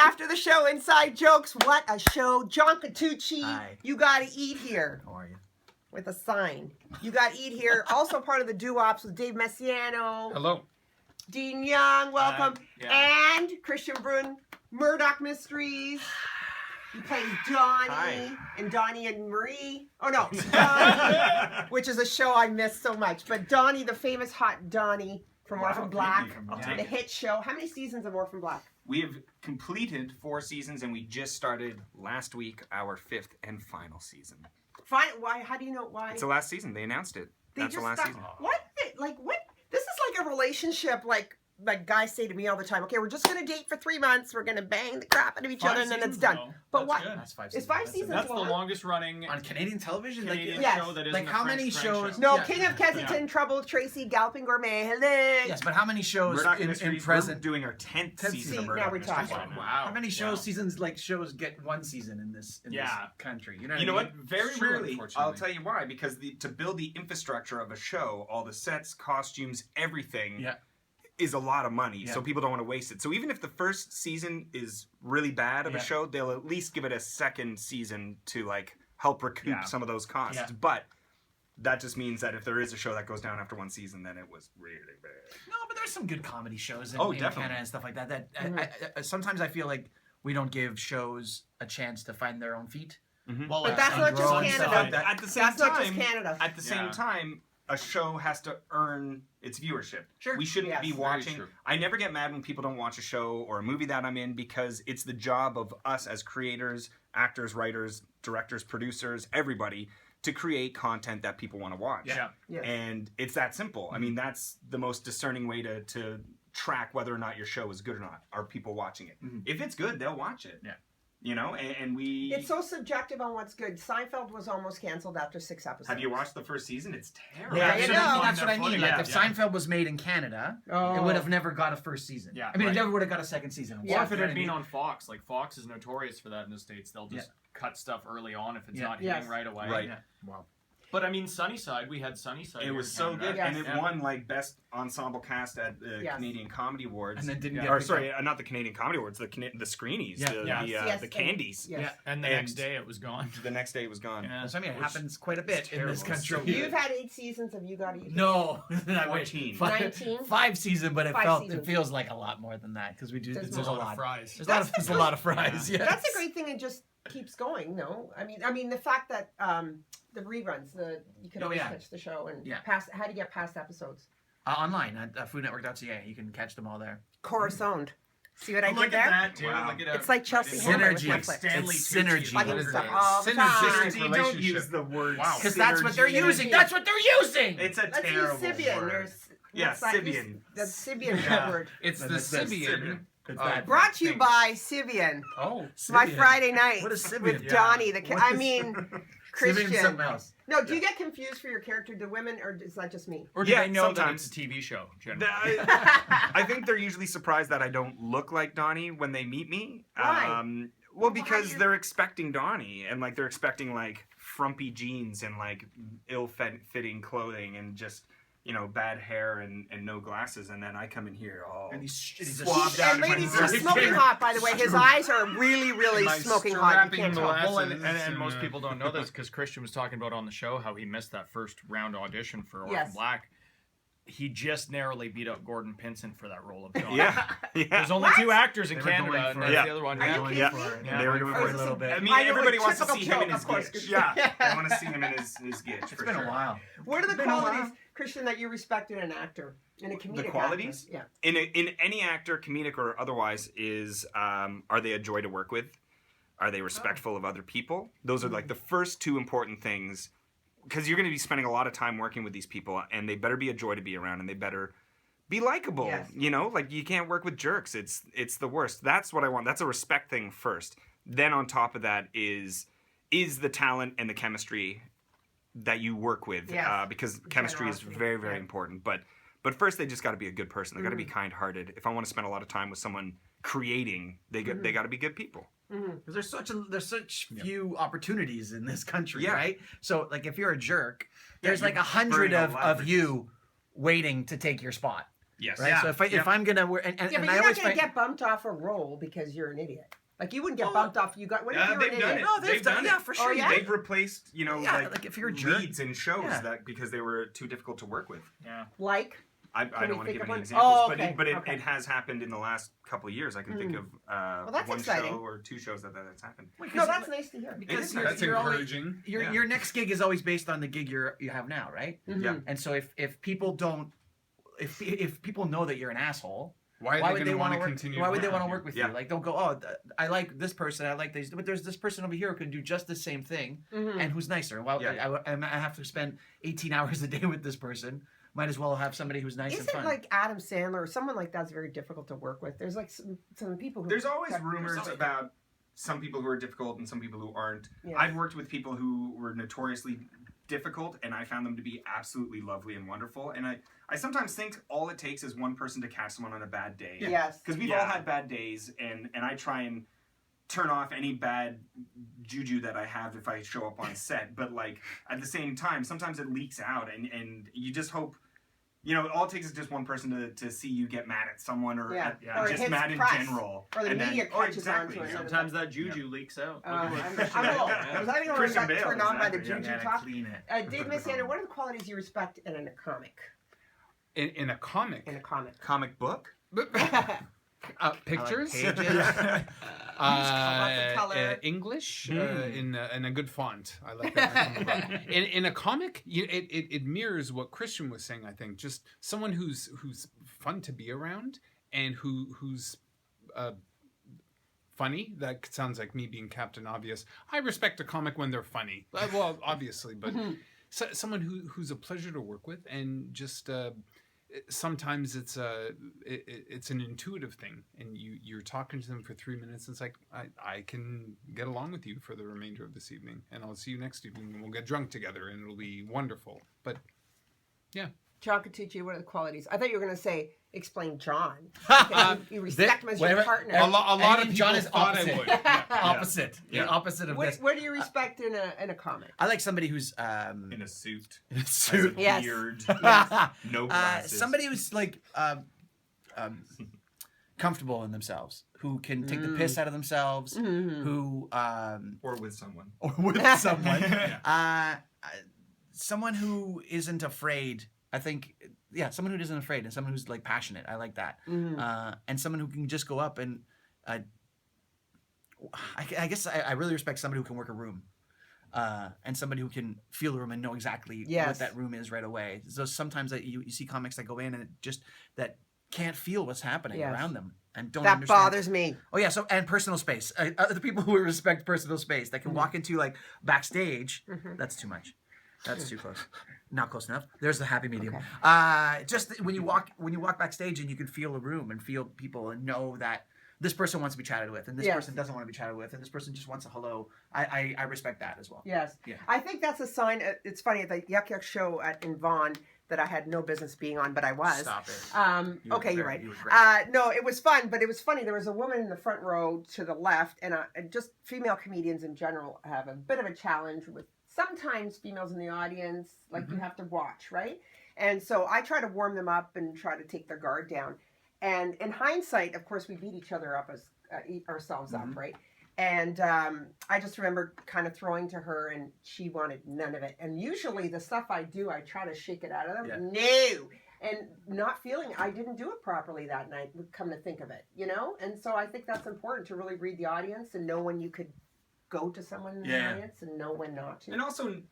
after the show, Inside Jokes. What a show. John Catucci, Hi. You Gotta Eat Here. How are you? With a sign. You Gotta Eat Here. Also part of the DooWops with Dave Mesiano. Hello. Dean Young, welcome. Yeah. And Kristian Bruun, Murdoch Mysteries. He plays Donnie and Donnie and Marie. Oh no, Donnie, which is a show I miss so much. But Donnie, the famous hot Donnie from Orphan Black, the hit show. How many seasons of Orphan Black? We have completed 4 seasons, and we just started last week our 5th and final season. Fine. Why? How do you know why? It's the last season. They announced it. That's the last season. What? Like what? This is like a relationship. Like guys say to me all the time. Okay, we're just gonna date for 3 months. We're gonna bang the crap out of each other, and then it's done. But what? That's 5 seasons. It's 5 seasons. That's the longest running on Canadian television. Canadian like, show that isn't like how many shows? No, King of Kensington, Trouble, Tracy, Galloping Gourmet. Hello. Yes, but how many shows in present? We're doing our 10th season of now Murdoch we're Mysteries. talking. Wow. How many seasons shows get 1 season in this country? You know what? Very rarely. I'll tell you why. Because to build the infrastructure of a show, all the sets, costumes, everything. Is a lot of money, so people don't want to waste it. So even if the first season is really bad of a show, they'll at least give it a second season to like help recoup some of those costs. But that just means that if there is a show that goes down after 1 season, then it was really bad. No, but there's some good comedy shows in definitely. Canada and stuff like that. Sometimes I feel like we don't give shows a chance to find their own feet. Well, but that's not just Canada. At the same that's time, not just Canada. At the same time, a show has to earn its viewership. Sure. We shouldn't be watching. I never get mad when people don't watch a show or a movie that I'm in because it's the job of us as creators, actors, writers, directors, producers, everybody to create content that people want to watch. And it's that simple. I mean, that's the most discerning way to track whether or not your show is good or not. Are people watching it? If it's good, they'll watch it. You know, and we... It's so subjective on what's good. Seinfeld was almost canceled after 6 episodes. Have you watched the first season? It's terrible. That's what I mean. Like, if Seinfeld was made in Canada, it would have never got a first season. I mean, it never would have got a second season. Or if it had been on Fox. Like, Fox is notorious for that in the States. They'll just cut stuff early on if it's not hitting right away. Right. Wow. But I mean, Sunnyside, we had Sunnyside. It was so good, and it won like best ensemble cast at the Canadian Comedy Awards. And then didn't get or sorry, not the Canadian Comedy Awards, the Screenies, the Candies. And the next day it was gone. The next day it was gone. So I mean, it happens quite a bit in this country. You've had 8 seasons of You Gotta Eat. No, 14. 19? 5 seasons, but it feels like a lot more than that because we do. There's a lot of fries. There's a lot of fries. Yes. That's a great thing. It just keeps going. No, I mean the fact that the reruns, you can always catch the show and how do you get past episodes? Online at foodnetwork.ca. You can catch them all there. Chorus owned. See what I did there? Look at that, dude. Wow. Look at it's like Chelsea synergy. It's synergy. Synergy. Don't use the word. Because that's what they're using. That's what they're using. It's a terrible word. Sibian. The Sibian word. It's the Sibian. Brought to you by Sibian. Oh, my Friday night. What is Sibian? With Donnie. I mean, Kristian. Something else. No, do you get confused for your character? Do women, or is that just me? Or do they know sometimes. that it's a TV show? Generally? I think they're usually surprised that I don't look like Donnie when they meet me. Why? Well, because they're expecting Donnie, and like they're expecting like frumpy jeans and like ill-fitting clothing and just bad hair and no glasses, and then I come in here all and he's swabbed out. And ladies, he's smoking hot, by the way. His eyes are really, really smoking hot. You can't tell. Well, and most people don't know this because Kristian was talking about on the show how he missed that first round audition for Orphan Black. He just narrowly beat out Gordon Pinson for that role of Donnie. There's only 2 actors in Canada, and that's the other one. They were going for it a little bit. I mean, everybody wants to see him in his gitch. They want to see him in his gitch. It's been a while. What are the qualities, Kristian, that you respect in an actor, in a comedic actor? The qualities? Yeah. In any actor, comedic or otherwise, is are they a joy to work with? Are they respectful of other people? Those are like the first 2 important things. Because you're going to be spending a lot of time working with these people, and they better be a joy to be around, and they better be likable. Like you can't work with jerks. It's the worst. That's what I want. That's a respect thing first. Then on top of that is the talent and the chemistry that you work with, because chemistry is very, very important. But first, they just got to be a good person. They got to be kind-hearted. If I want to spend a lot of time with someone creating, they got to be good people. Because there's such few opportunities in this country, right? So like if you're a jerk, there's like 100 of you waiting to take your spot. Yes. Right. So if I'm gonna wear and but you're I not always gonna get bumped off a role because you're an idiot. Like you wouldn't get bumped off. You got what if you're an idiot? No, they've done it. Yeah, for sure. They've replaced like if you're a jerk. leads in shows that because they were too difficult to work with. Yeah. Like. I don't want to give any examples, but it has happened in the last couple of years. I can think of one exciting. show or 2 shows that's happened. No, that's nice to hear. Because that's encouraging. Your next gig is always based on the gig you have now, right? Yeah. And so if people don't, if people know that you're an asshole, why would they want to continue? Why would they want to work with you? Yeah. Like they'll go, oh, I like this person, I like this, but there's this person over here who can do just the same thing, and who's nicer. Well, I have to spend 18 hours a day with this person. Might as well have somebody who's nice and fun. Isn't like Adam Sandler or someone like that's very difficult to work with? There's like some people who... There's always rumors about some people who are difficult and some people who aren't. Yeah. I've worked with people who were notoriously difficult, and I found them to be absolutely lovely and wonderful. And I sometimes think all it takes is one person to catch someone on a bad day. Yes. Because we've all had bad days, and I try and turn off any bad juju that I have if I show up on set. But like at the same time, sometimes it leaks out, and you just hope, all it takes is just one person to see you get mad at someone or just mad in general. Or the media catches on to it. Sometimes that juju leaks out. I'm old. I was having a Kristian got turned on by the Bale. juju talk. Dave Mesiano, what are the qualities you respect in a comic? In a comic? In a comic. Comic book? Pictures? English in a good font. I like that. in a comic, it mirrors what Kristian was saying. I think just someone who's fun to be around and who's funny. That sounds like me being Captain Obvious. I respect a comic when they're funny. Well, obviously, but someone who's a pleasure to work with and just. Sometimes it's an intuitive thing, and you're talking to them for 3 minutes, and it's like I can get along with you for the remainder of this evening, and I'll see you next evening, and we'll get drunk together, and it'll be wonderful. But yeah, John Catucci, what are the qualities? I thought you were going to say explain John. You respect him as your partner. A lot of people John is thought opposite. I would. Opposite. Yeah. Opposite of this. What do you respect in a comic? I like somebody who's in a suit. In a suit. Yes. Beard. Yes. No glasses. Somebody who's like comfortable in themselves, who can take the piss out of themselves, who or with someone. Someone who isn't afraid. I think, someone who isn't afraid and someone who's like passionate. I like that. And someone who can just go up and, I guess I really respect somebody who can work a room, and somebody who can feel the room and know exactly what that room is right away. So sometimes you see comics that go in and that can't feel what's happening around them and don't understand. That bothers me. Oh yeah, and personal space. The people who respect personal space that can walk into like backstage. That's too much. That's too close. Not close enough. There's the happy medium. Okay. Just when you walk backstage and you can feel a room and feel people and know that this person wants to be chatted with and this person doesn't want to be chatted with and this person just wants a hello. I respect that as well. Yes. Yeah. I think that's a sign. It's funny at the Yuck Yuck show in Vaughan that I had no business being on, but I was. Stop it. You're right. No, it was fun, but it was funny. There was a woman in the front row to the left, and just female comedians in general have a bit of a challenge with sometimes females in the audience, like you have to watch, right? And so I try to warm them up and try to take their guard down. And in hindsight, of course, we beat each other up ourselves up, right? And I just remember kind of throwing to her, and she wanted none of it. And usually the stuff I do, I try to shake it out of them. Yeah. No! And not feeling I didn't do it properly that night, come to think of it, And so I think that's important to really read the audience and know when you could go to someone in the audience and know when not to. And also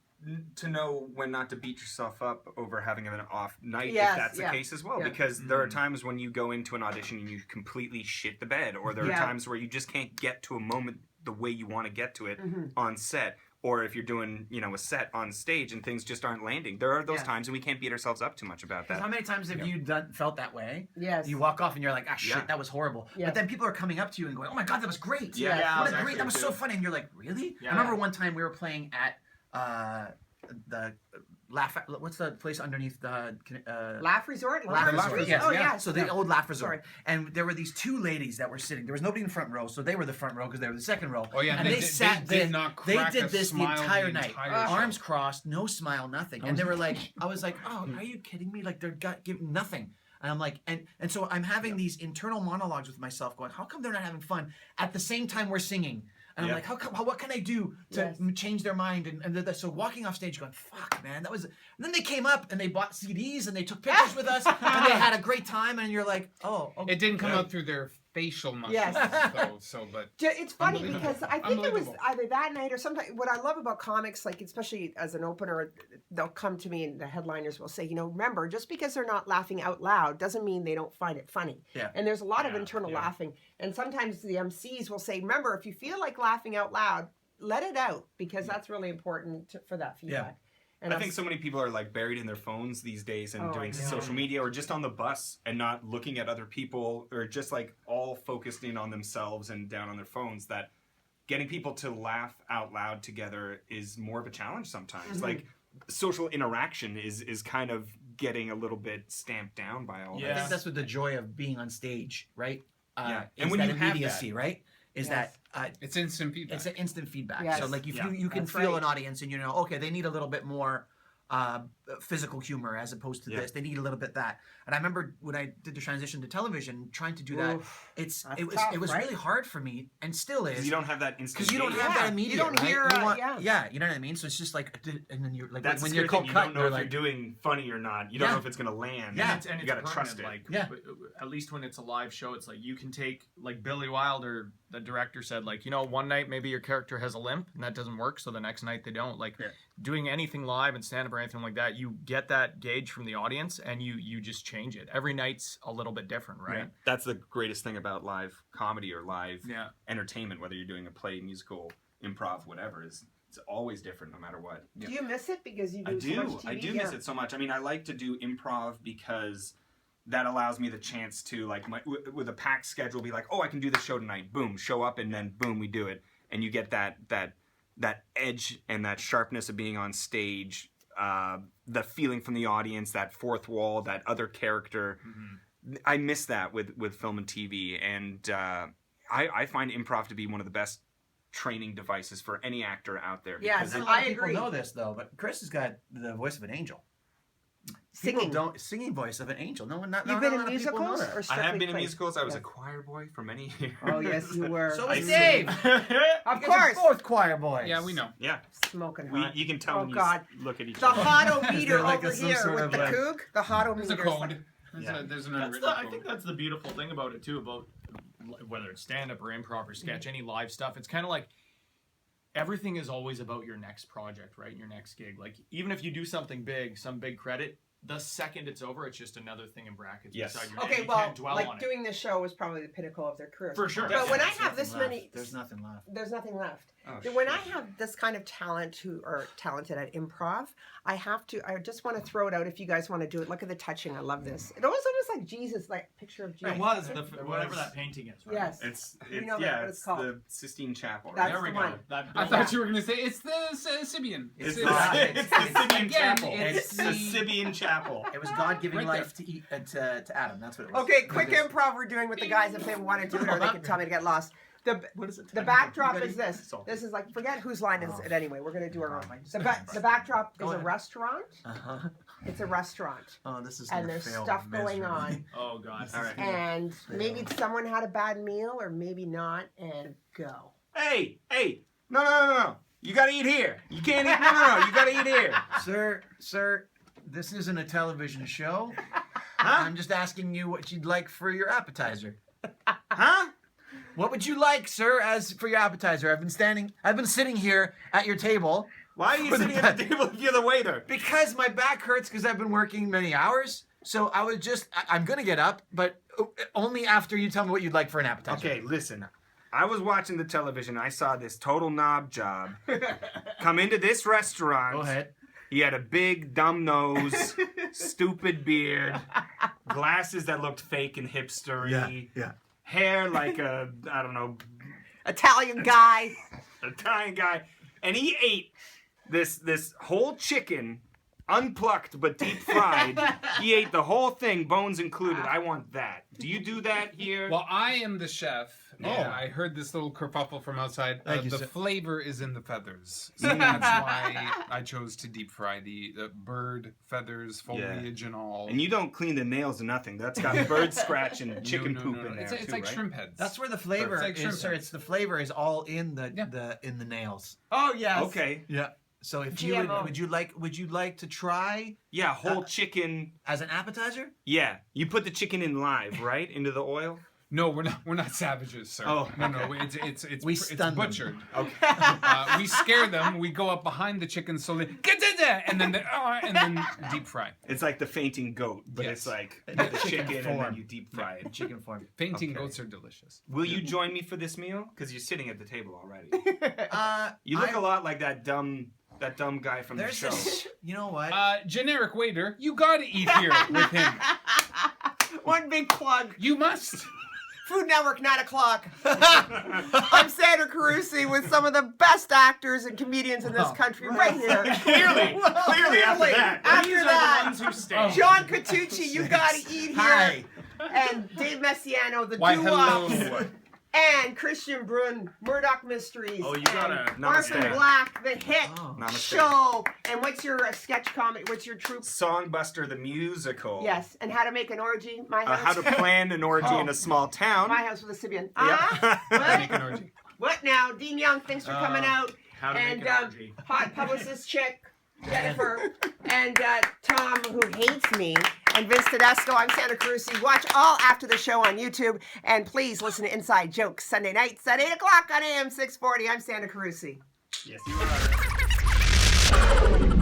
to know when not to beat yourself up over having an off night, if that's the case as well. Yeah. Because there are times when you go into an audition and you completely shit the bed, or there are times where you just can't get to a moment the way you want to get to it on set. Or if you're doing, a set on stage and things just aren't landing. There are those times, and we can't beat ourselves up too much about that. How many times have you felt that way? Yes. You walk off and you're like, shit, that was horrible. Yes. But then people are coming up to you and going, oh my God, that was great. That was so funny. And you're like, really? Yeah. I remember one time we were playing at the what's the place underneath the Laugh Resort? Laugh Resort. Yes. Oh, yeah. So the old Laugh Resort. And there were these two ladies that were sitting. There was nobody in the front row, so they were the front row because they were the second row. Oh yeah. And they sat there. They did this the entire night. Show. Arms crossed, no smile, nothing. And they were like, I was like, oh, are you kidding me? Like they're giving nothing. And I'm like, and so I'm having these internal monologues with myself going, how come they're not having fun at the same time we're singing? And I'm like, what can I do to change their mind? And so walking off stage going, fuck, man, that was... And then they came up and they bought CDs and they took pictures with us and they had a great time. And you're like, oh. Okay. It didn't come out through their facial muscles, though, but... It's funny because I think it was either that night or sometimes... What I love about comics, like especially as an opener, they'll come to me and the headliners will say, you know, remember, just because they're not laughing out loud doesn't mean they don't find it funny. Yeah. And there's a lot of internal laughing. And sometimes the MCs will say, remember, if you feel like laughing out loud, let it out, because that's really important for that feedback. And I think so many people are like buried in their phones these days and doing social media or just on the bus and not looking at other people, or just like all focused in on themselves and down on their phones, that getting people to laugh out loud together is more of a challenge sometimes. Like social interaction is kind of getting a little bit stamped down by all I think that's what the joy of being on stage, right? And when you have immediacy, right? Is that it's instant feedback. It's an instant feedback. Yes. So like you can feel an audience and you know, okay, they need a little bit more physical humor as opposed to this. They need a little bit that. And I remember when I did the transition to television, trying to do that, it was really hard for me, and still is. You don't have that instant. Because you don't have that immediate. You don't hear. You know what I mean. So it's just like, and then you're like, that's when you're called you cut, don't know if like, you're doing funny or not. You don't know if it's gonna land. Yeah, and you gotta trust it. Like, at least when it's a live show, it's like you can take, like Billy Wilder, the director, said, like, you know, one night maybe your character has a limp and that doesn't work, so the next night they don't. Like doing anything live and stand up or anything like that, you get that gauge from the audience and you just change it. Every night's a little bit different, right? That's the greatest thing about live comedy or live entertainment, whether you're doing a play, musical, improv, whatever, is it's always different no matter what. Do you miss it because you do so much TV? I do miss it so much. I mean, I like to do improv because that allows me the chance to, like, with a packed schedule, be like, oh, I can do the show tonight. Boom, show up, and then boom, we do it. And you get that edge and that sharpness of being on stage, the feeling from the audience, that fourth wall, that other character. I miss that with film and TV, and I find improv to be one of the best training devices for any actor out there. Yes, I agree. People know this though, but Chris has got the voice of an angel. Singing voice of an angel. No one. You've been in musicals, or I have been in musicals. I was a choir boy for many years. Oh yes, you were. So was Dave. Of course, both choir boys. Yeah, we know. Yeah, smoking hot. You can tell when you look at each the other. The hot-o-meter like over here with the kook. The hot-o-meter. There's a code. There's an unwritten code. I think that's the beautiful thing about it too, about whether it's stand-up or improv or sketch, any live stuff. It's kind of like everything is always about your next project, right? Your next gig. Like, even if you do something big, some big credit, the second it's over, it's just another thing in brackets beside your name. Okay, you well, can't dwell like on doing this show was probably the pinnacle of their career. For sure. But when I have this many... There's nothing left. There's nothing left. Oh, when I have this kind of talent who are talented at improv, I just want to throw it out if you guys want to do it. Look at the touching. I love this. It almost like Jesus, like picture of Jesus. It was, whatever that painting is, right? Yes. It's it's called. the Sistine Chapel. That's there we the go. one. I thought you were going to say it's the Sibian. It's the Sibian Chapel. It's the Sibian Chapel. It was God giving life to Adam. That's what it was. Okay, quick improv we're doing with the guys if they want to do it, or they can tell me to get lost. What is it? The backdrop is this. This is like, forget whose line is it anyway. We're going to do our own. The backdrop is a restaurant. It's a restaurant. Oh, this is and there's stuff going on. Oh, God. All right. And maybe someone had a bad meal, or maybe not, and go. Hey. No. You got to eat here. You can't eat. No. You got to eat here. Sir, this isn't a television show. Huh? I'm just asking you what you'd like for your appetizer. Huh? What would you like, sir, as for your appetizer? I've been sitting here at your table. Why are you sitting at the table if you're the waiter? Because my back hurts because I've been working many hours. So I'm going to get up, but only after you tell me what you'd like for an appetizer. Okay, listen. I was watching the television. I saw this total knob job come into this restaurant. Go ahead. He had a big, dumb nose, stupid beard, glasses that looked fake and hipstery. Yeah. Hair like a, I don't know, Italian guy. and he ate this whole chicken unplucked but deep fried. He ate the whole thing, bones included. I want that. Do you do that here? Well, I am the chef. And I heard this little kerfuffle from outside. The flavor is in the feathers. So that's why I chose to deep fry the bird feathers, foliage, and all. And you don't clean the nails or nothing. That's got bird scratch and chicken poop in there. It's like right? shrimp heads. That's where the flavor It's like shrimp is. Sir, heads. it's the flavor is all in the nails. Oh yes. Okay. Yeah. So if GMO. would you like to try Yeah, whole chicken. as an appetizer? Yeah, you put the chicken in live, right, into the oil. No, we're not savages, sir. Oh. No, it's We stun them. butchered. Okay. We scare them. We go up behind the chicken slowly, get in there, and then deep fry. It's like the fainting goat, but Yes. it's like In the chicken chicken and form. then you deep fry it. Chicken form. Fainting Okay. goats are delicious. Will you join me for this meal? Because you're sitting at the table already. Uh, You look a lot like that dumb guy from the There's show. this. You know what? Generic waiter, you gotta eat here with him. One big plug. You must. Food Network, 9 o'clock. I'm Sandra Carusi with some of the best actors and comedians in this country right here. Clearly after that. After These are that, the ones who stay. John Catucci, you gotta eat here. Hi. And Dave Mesiano, the Why, DooWops. hello. And Kristian Bruun, Murdoch Mysteries. Oh, you gotta- and Orphan Namaste. Black, the hit Oh. Namaste. show. And what's your sketch comedy? What's your troupe? Songbuster the musical. Yes, and How to Make an Orgy. My house. How to plan an orgy in a small town. My house with a Sibian. Yeah. Make an What? orgy. What now? Dean Young, thanks for coming out. How to And make an orgy. hot publicist chick, Jennifer, and Tom, who hates me, and Vince Tedesco. I'm Sandra Carusi. Watch all After the Show on YouTube, and please listen to Inside Jokes Sunday nights at 8 o'clock on AM 640. I'm Sandra Carusi. Yes, you are.